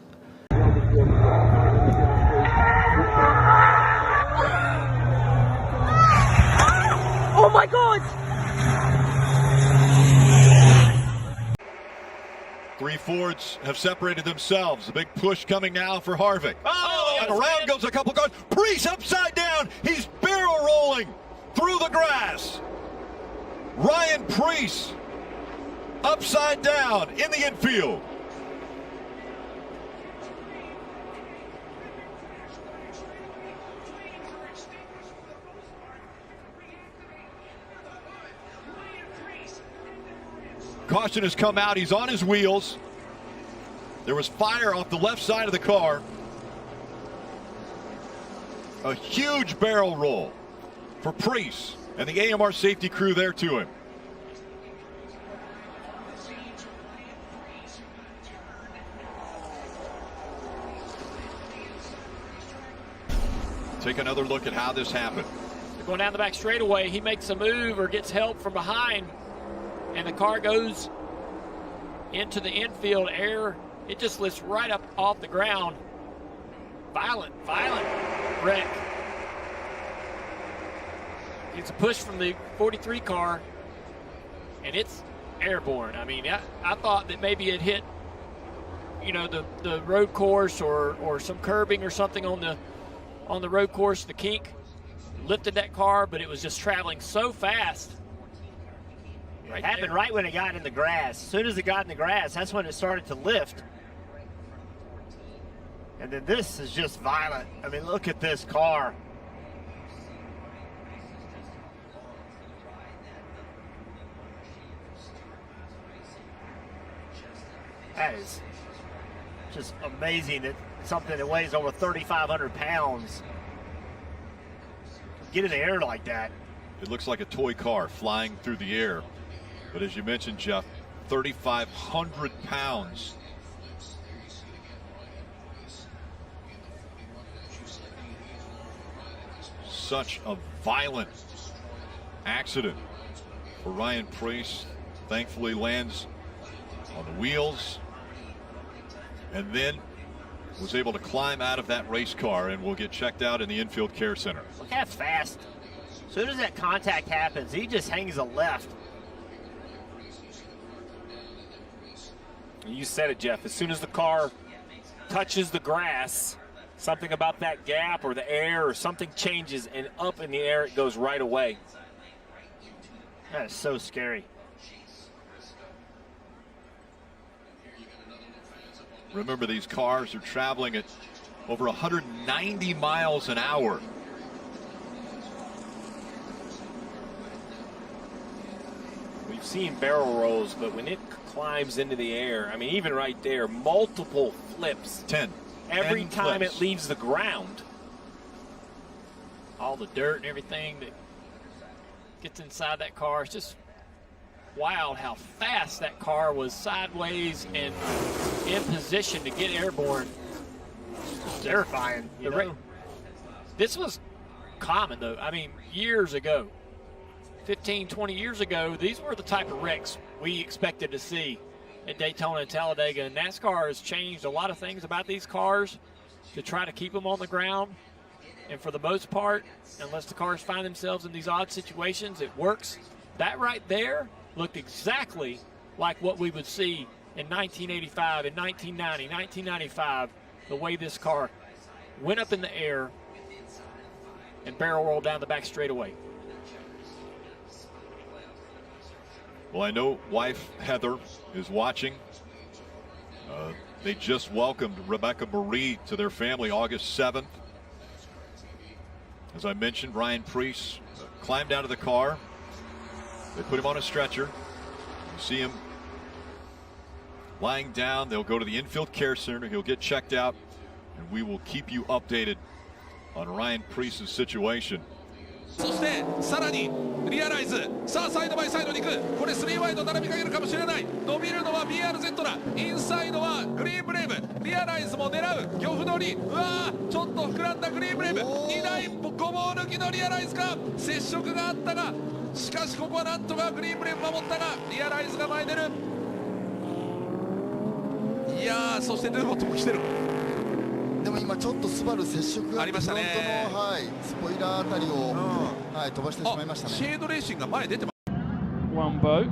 Oh my God! Three Fords have separated themselves. A big push coming now for Harvick. And around goes a couple cars. Preece upside down. He's barrel rolling through the grass. Ryan Preece upside down in the infield. Caution has come out. He's on his wheels. There was fire off the left side of the car. A huge barrel roll for Preece and the AMR safety crew there to him. Take another look at how this happened. Going down the back straightaway, he makes a move or gets help from behind, and the car goes into the infield air. It just lifts right up off the ground. Violent wreck. It's a push from the 43 car, and it's airborne. I mean, I thought that maybe it hit, you know, the road course or some curbing or something on the road course. The kink lifted that car, but it was just traveling so fast. It happened right when it got in the grass. As soon as it got in the grass, that's when it started to lift. And then this is just violent. I mean, look at this car. That is just amazing that something that weighs over 3,500 pounds get in the air like that. It looks like a toy car flying through the air. But as you mentioned, Jeff, 3,500 pounds. Such a violent accident for Ryan Preece. Thankfully lands on the wheels and then was able to climb out of that race car and will get checked out in the infield care center. Look how fast. As soon as that contact happens, he just hangs a left. You said it, Jeff. As soon as the car touches the grass, something about that gap or the air or something changes, and up in the air it goes right away. That is so scary. Remember, these cars are traveling at over 190 miles an hour. We've seen barrel rolls, but when it climbs into the air, I mean, even right there, multiple flips. 10. Every 10 time flips. it leaves the ground. All the dirt and everything that gets inside that car. It's just wild how fast that car was sideways and in position to get airborne. It's terrifying. This was common, though. I mean, years ago, 15, 20 years ago, these were the type of wrecks we expected to see. at Daytona and Talladega. And NASCAR has changed a lot of things about these cars to try to keep them on the ground. And for the most part, unless the cars find themselves in these odd situations, it works. That right there looked exactly like what we would see in 1985, in 1990, 1995, the way this car went up in the air and barrel rolled down the back straightaway. Well, I know wife Heather is watching. They just welcomed Rebecca Marie to their family August 7th. As I mentioned, Ryan Preece climbed out of the car. They put him on a stretcher. You see him lying down. They'll go to the infield care center. He'll get checked out, and we will keep you updated on Ryan Preece's situation. そしてさらにリアライズ、さあサイドバイサイドに行く、これ3ワイド並びかけるかもしれない、伸びるのは BRZ だ、インサイドはグリーンブレイブ、リアライズも狙う、漁夫乗り、うわーちょっと膨らんだグリーンブレイブ、2台ごぼう抜きのリアライズか、接触があったが、しかしここはなんとかグリーンブレイブ守ったが、リアライズが前に出る。いやー、そしてヌーボットも来てる。でも今ちょっとスバル接触がありましたね。フロントの、はい、スポイラーあたりを、はい、飛ばしてしまいましたね。シェードレーシングが前出てます。One boat.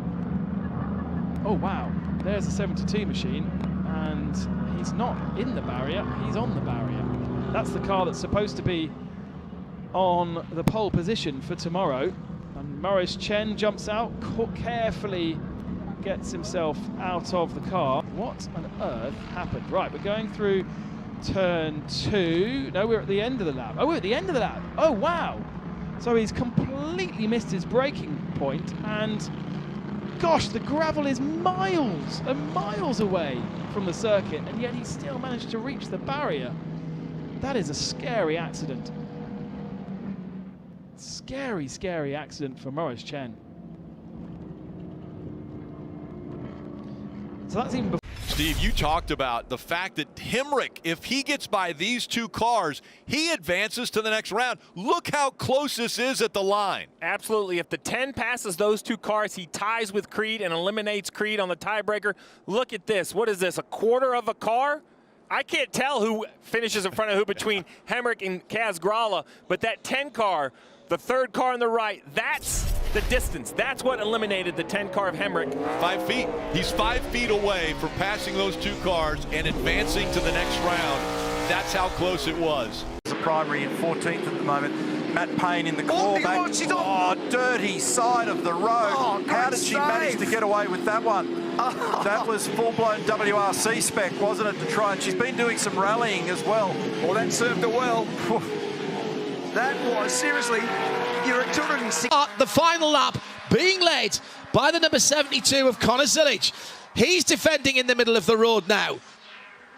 Oh wow, there's a 72 machine, and he's not in the barrier, he's on the barrier. That's the car that's supposed to be on the pole position for tomorrow. And Maurice Chen jumps out, carefully gets himself out of the car. What on earth happened? Right, we're going through turn 2. No, we're at the end of the lap. Oh, we're at the end of the lap. Oh, wow. So he's completely missed his braking point, and gosh, the gravel is miles and miles away from the circuit, and yet he still managed to reach the barrier. That is a scary accident. Scary, scary accident for Maurice Chen. So that's even before. Steve, you talked about the fact that Hemrick, if he gets by these two cars, he advances to the next round. Look how close this is at the line. Absolutely. If the 10 passes those two cars, he ties with Creed and eliminates Creed on the tiebreaker. Look at this. What is this, a quarter of a car? I can't tell who finishes in front of who between Hemrick and Kaz Grala, but that 10 car, the third car on the right, that's the distance. That's what eliminated the 10 car of Hemrick. 5 feet. He's 5 feet away from passing those two cars and advancing to the next round. That's how close it was. The primary in 14th at the moment. Matt Payne in the clawback. Oh, dirty side of the road. Oh, how did she manage to get away with that one? That was full-blown WRC spec, wasn't it, to try? And she's been doing some rallying as well. Well, that served her well. That was, seriously, you're at 206. The final lap being led by the number 72 of Connor Zilic. He's defending in the middle of the road now.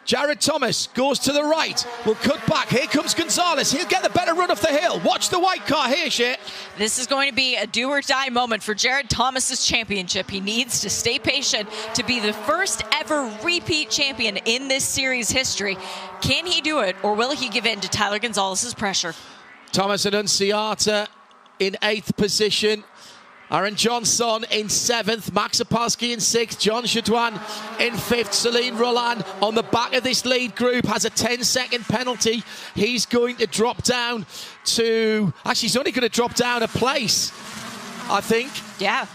Jared Thomas goes to the right, will cut back. Here comes Gonzalez. He'll get the better run off the hill. Watch the white car here, Shay. This is going to be a do-or-die moment for Jared Thomas's championship. He needs to stay patient to be the first ever repeat champion in this series history. Can he do it, or will he give in to Tyler Gonzalez's pressure? Thomas Annunziata in 8th position. Aaron Johnson in 7th, Max Opalski in 6th, John Chadouin in 5th. Celine Roland on the back of this lead group has a 10-second penalty. He's going to drop down to... Actually, he's only going to drop down a place, I think. Yeah,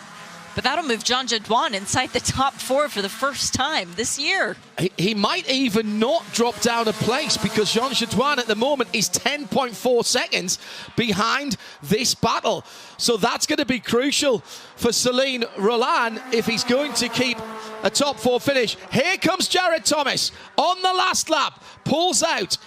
but that'll move John Chadouin inside the top 4 for the first time this year. He might even not drop down a place, because Jean Chadouin at the moment is 10.4 seconds behind this battle. So that's going to be crucial for Celine Roland if he's going to keep a top 4 finish. Here comes Jared Thomas on the last lap, pulls out.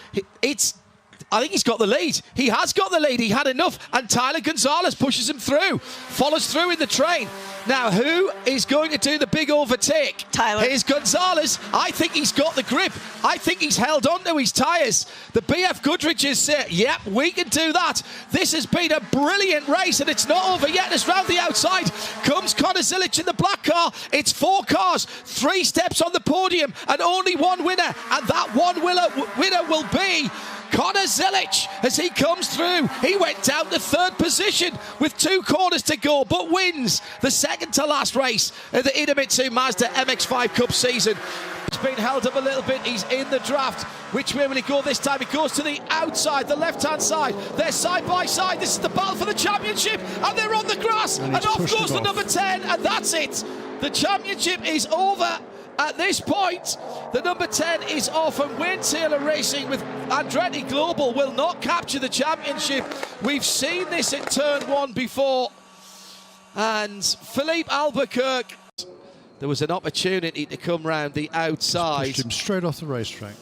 I think he's got the lead. He has got the lead. He had enough. And Tyler Gonzalez pushes him through. Follows through in the train. Now, who is going to do the big overtake? Tyler. Here's Gonzalez. I think he's got the grip. I think he's held on to his tyres. The BF Goodriches say, yep, we can do that. This has been a brilliant race, and it's not over yet. As round the outside comes Connor Zilic in the black car. It's 4 cars, 3 steps on the podium, and only one winner. And that one winner will be Connor Zelic, as he comes through, he went down to third position with 2 corners to go, but wins the second to last race of the Idemitsu Mazda MX-5 Cup season. It's been held up a little bit. He's in the draft. Which way will he go this time? He goes to the outside, the left-hand side. They're side by side. This is the battle for the championship, and they're on the grass. And off goes the number 10, and that's it. The championship is over. At this point, the number 10 is off, and Wayne Taylor Racing with Andretti Global will not capture the championship. We've seen this in turn 1 before. And Philippe Albuquerque, there was an opportunity to come round the outside. Pushed him straight off the racetrack.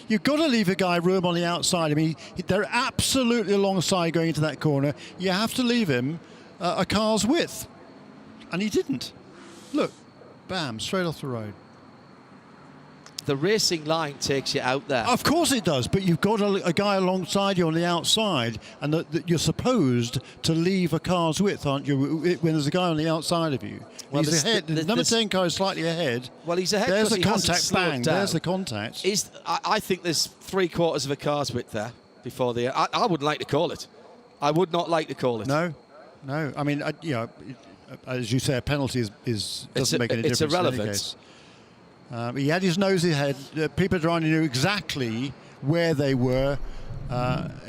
You've got to leave a guy room on the outside. I mean, they're absolutely alongside going into that corner. You have to leave him a car's width. And he didn't. Look. Bam, straight off the road. The racing line takes you out there. Of course it does, but you've got a guy alongside you on the outside, and you're supposed to leave a car's width, aren't you, when there's a guy on the outside of you? Well, he's ahead. The number 10 car is slightly ahead. Well, he's ahead. There's the he contact, bang, down. there's the contact. I think there's 3/4 of a car's width there before the... I wouldn't like to call it. I would not like to call it. No. I mean, you know, as you say, a penalty doesn't make any difference. It's irrelevant. He had his nose ahead. Peter Durrani knew exactly where they were.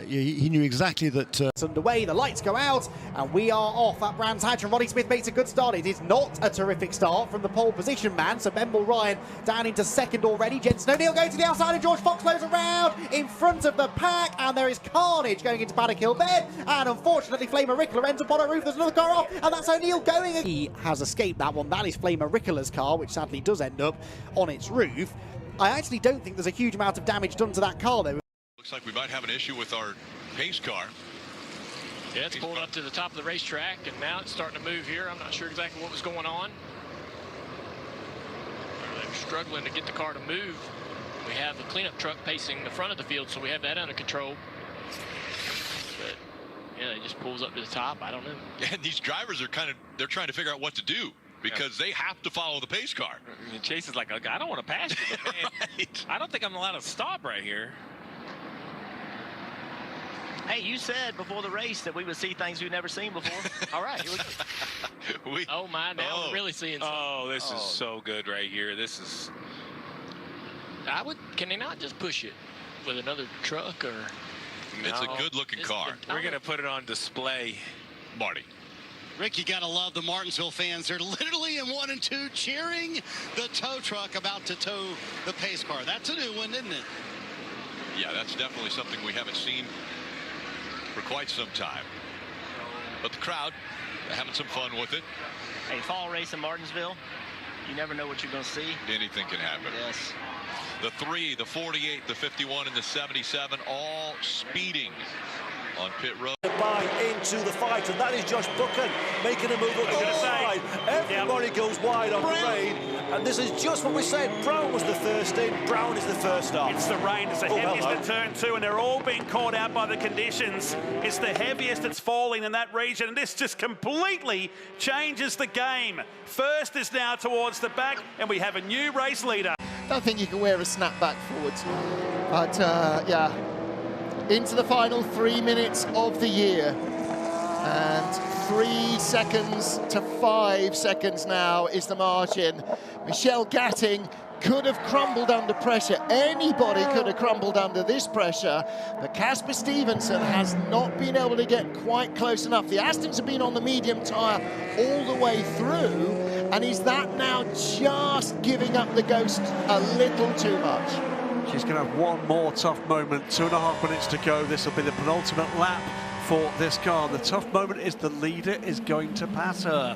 He knew exactly that... It's underway, the lights go out, and we are off at Brands Hatch, and Ronnie Smith makes a good start. It is not a terrific start from the pole position man, so Ben Ryan down into second already. Jensen O'Neill going to the outside, and George Fox goes around in front of the pack, and there is carnage going into Paddock Hill Bed, and unfortunately Flame Auricular ends up on a roof. There's another car off, and that's O'Neill going. He has escaped that one. That is Flame Auricula's car, which sadly does end up on its roof. I actually don't think there's a huge amount of damage done to that car, though. Looks like we might have an issue with our pace car. Yeah, it's pulled up to the top of the racetrack, and now it's starting to move here. I'm not sure exactly what was going on. They were struggling to get the car to move. We have the cleanup truck pacing the front of the field, so we have that under control. But, yeah, it just pulls up to the top. I don't know. And these drivers are they're trying to figure out what to do, because they have to follow the pace car. I mean, Chase is like, I don't want to pass you, but man, right. I don't think I'm allowed to stop right here. Hey, you said before the race that we would see things we've never seen before. All right, here we go. Oh my, now we're really seeing something. Oh, this is so good right here. This is... Can they not just push it with another truck, or... It's a good-looking car. We're going to put it on display. Marty. Rick, you got to love the Martinsville fans. They're literally in 1 and 2 cheering the tow truck about to tow the pace car. That's a new one, isn't it? Yeah, that's definitely something we haven't seen for quite some time. But the crowd having some fun with it. Hey, fall race in Martinsville, you never know what you're going to see. Anything can happen. Yes. The 3, the 48, the 51, and the 77 all speeding on pit road. By into the fight, and that is Josh Buchan making a move up the side. Everybody goes wide on the rain, and this is just what we said. Brown was the first in, Brown is the first off. It's the rain, it's the heaviest at turn 2, and they're all being caught out by the conditions. It's the heaviest that's falling in that region, and this just completely changes the game. First is now towards the back, and we have a new race leader. I don't think you can wear a snapback forwards, but yeah. Into the final 3 minutes of the year, and 3 seconds to 5 seconds now is the margin. Michelle Gatting could have crumbled under pressure. Anybody could have crumbled under this pressure, but Casper Stevenson has not been able to get quite close enough. The Astons have been on the medium tyre all the way through, and is that now just giving up the ghost a little too much? She's going to have one more tough moment. 2.5 minutes to go. This will be the penultimate lap for this car. The tough moment is the leader is going to pass her,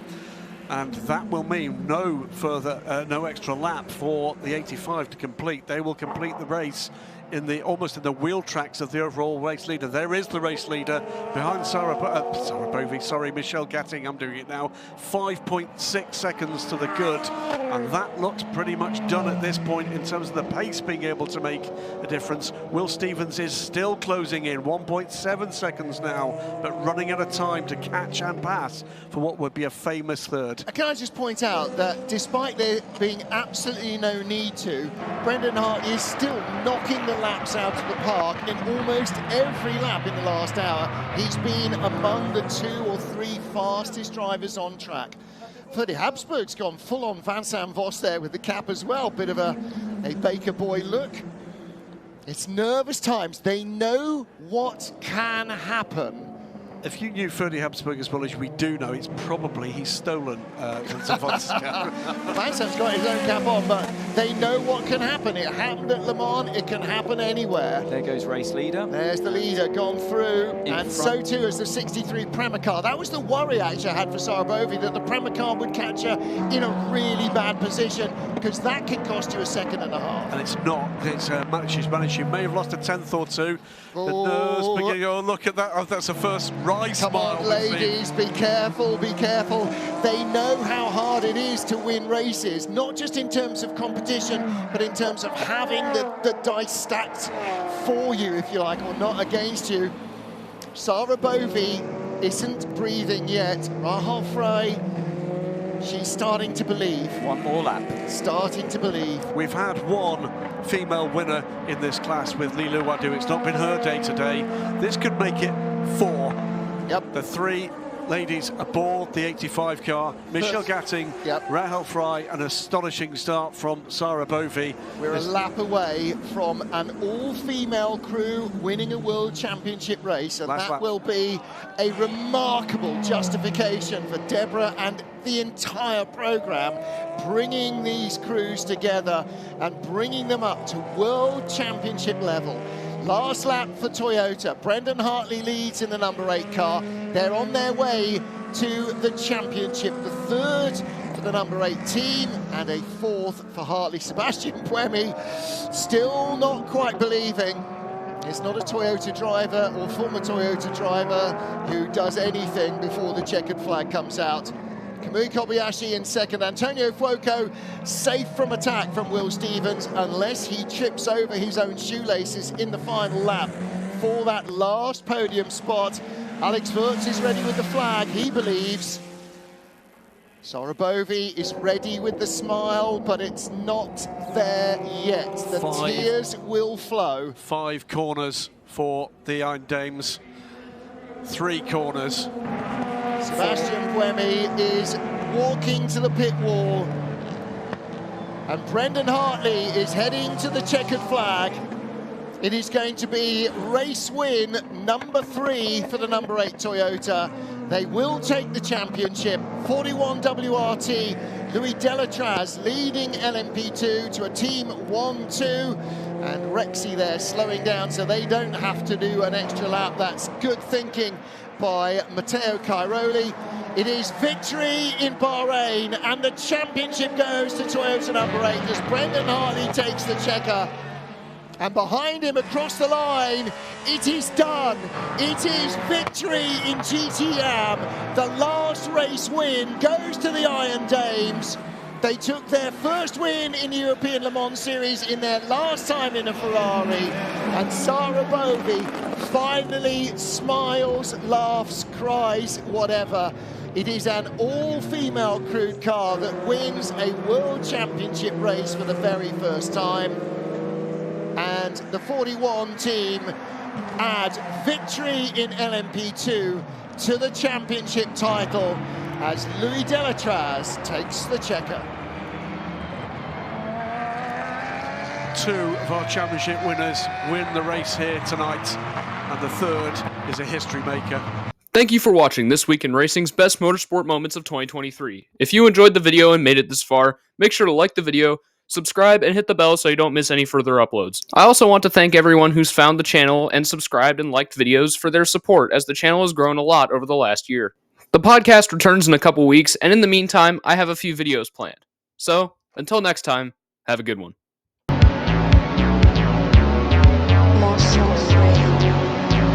and that will mean no extra lap for the 85 to complete. They will complete the race almost in the wheel tracks of the overall race leader. There is the race leader behind Michelle Gatting. I'm doing it now. 5.6 seconds to the good, and that looks pretty much done at this point in terms of the pace being able to make a difference. Will Stevens is still closing in, 1.7 seconds now, but running out of time to catch and pass for what would be a famous third. Can I just point out that despite there being absolutely no need to, Brendan Hart is still knocking the laps out of the park. In almost every lap in the last hour, he's been among the 2 or 3 fastest drivers on track. Ferdy Habsburg's gone full-on Vincent Vos there with the cap as well. Bit of a Baker boy look. It's nervous times. They know what can happen. If you knew Ferdy Habsburg as well as we do know, it's probably he's stolen Vincent Vos's cap. Vincent's got his own cap on, but they know what can happen. It happened at Le Mans, it can happen anywhere. There goes race leader. There's the leader gone through, and so too is the 63 Prema car. That was the worry actually I had for Sarah Bovey, that the Prema car would catch her in a really bad position, because that can cost you a second and a half. And it's not. It's she's managed. She may have lost a 10th or 2. The nerves beginning. Oh, look at that. Oh, that's the first rise. Come on, ladies, be careful, be careful. They know how hard it is to win races, not just in terms of competition, but in terms of having the dice stacked for you, if you like, or not against you. Sarah Bovey isn't breathing yet. Rahul Frey, she's starting to believe. One more lap. Starting to believe. We've had one female winner in this class with Lilu Wadu. It's not been her day today. This could make it 4. Yep. The 3 ladies aboard the 85 car. Michelle Gatting, Rahul Frey, an astonishing start from Sarah Bovey. We're a lap away from an all-female crew winning a World Championship race, and that will be a remarkable justification for Deborah and the entire program, bringing these crews together and bringing them up to World Championship level. Last lap for Toyota. Brendan Hartley leads in the number 8 car. They're on their way to the championship. The 3rd for the number 8 team and a 4th for Hartley. Sebastian Buemi still not quite believing. It's not a Toyota driver or former Toyota driver who does anything before the checkered flag comes out. Kamui Kobayashi in 2nd. Antonio Fuoco safe from attack from Will Stevens, unless he trips over his own shoelaces in the final lap for that last podium spot. Alex Wurz is ready with the flag, he believes. Sarah Bovey is ready with the smile, but it's not there yet. The tears will flow. 5 corners for the Iron Dames. 3 corners. Sebastian Buemi is walking to the pit wall, and Brendan Hartley is heading to the checkered flag. It is going to be race win number 3 for the number 8 Toyota. They will take the championship. 41 WRT, Louis Delatraz leading LMP2 to a team 1-2. And Rexy there slowing down so they don't have to do an extra lap. That's good thinking by Matteo Cairoli. It is victory in Bahrain, and the championship goes to Toyota number 8 as Brendan Hartley takes the checker. And behind him across the line, it is done. It is victory in GTM. The last race win goes to the Iron Dames. They took their first win in the European Le Mans Series in their last time in a Ferrari. And Sarah Bovey finally smiles, laughs, cries, whatever. It is an all-female crewed car that wins a World Championship race for the very first time. And the 41 team add victory in LMP2 to the championship title as Louis Delatraz takes the checker. 2 of our championship winners win the race here tonight, and the 3rd is a history maker. Thank you for watching This Week in Racing's Best Motorsport Moments of 2023. If you enjoyed the video and made it this far, make sure to like the video, subscribe, and hit the bell so you don't miss any further uploads. I also want to thank everyone who's found the channel and subscribed and liked videos for their support, as the channel has grown a lot over the last year. The podcast returns in a couple weeks, and in the meantime, I have a few videos planned. So, until next time, have a good one.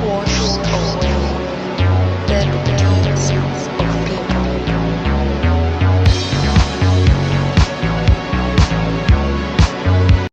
Motorsport.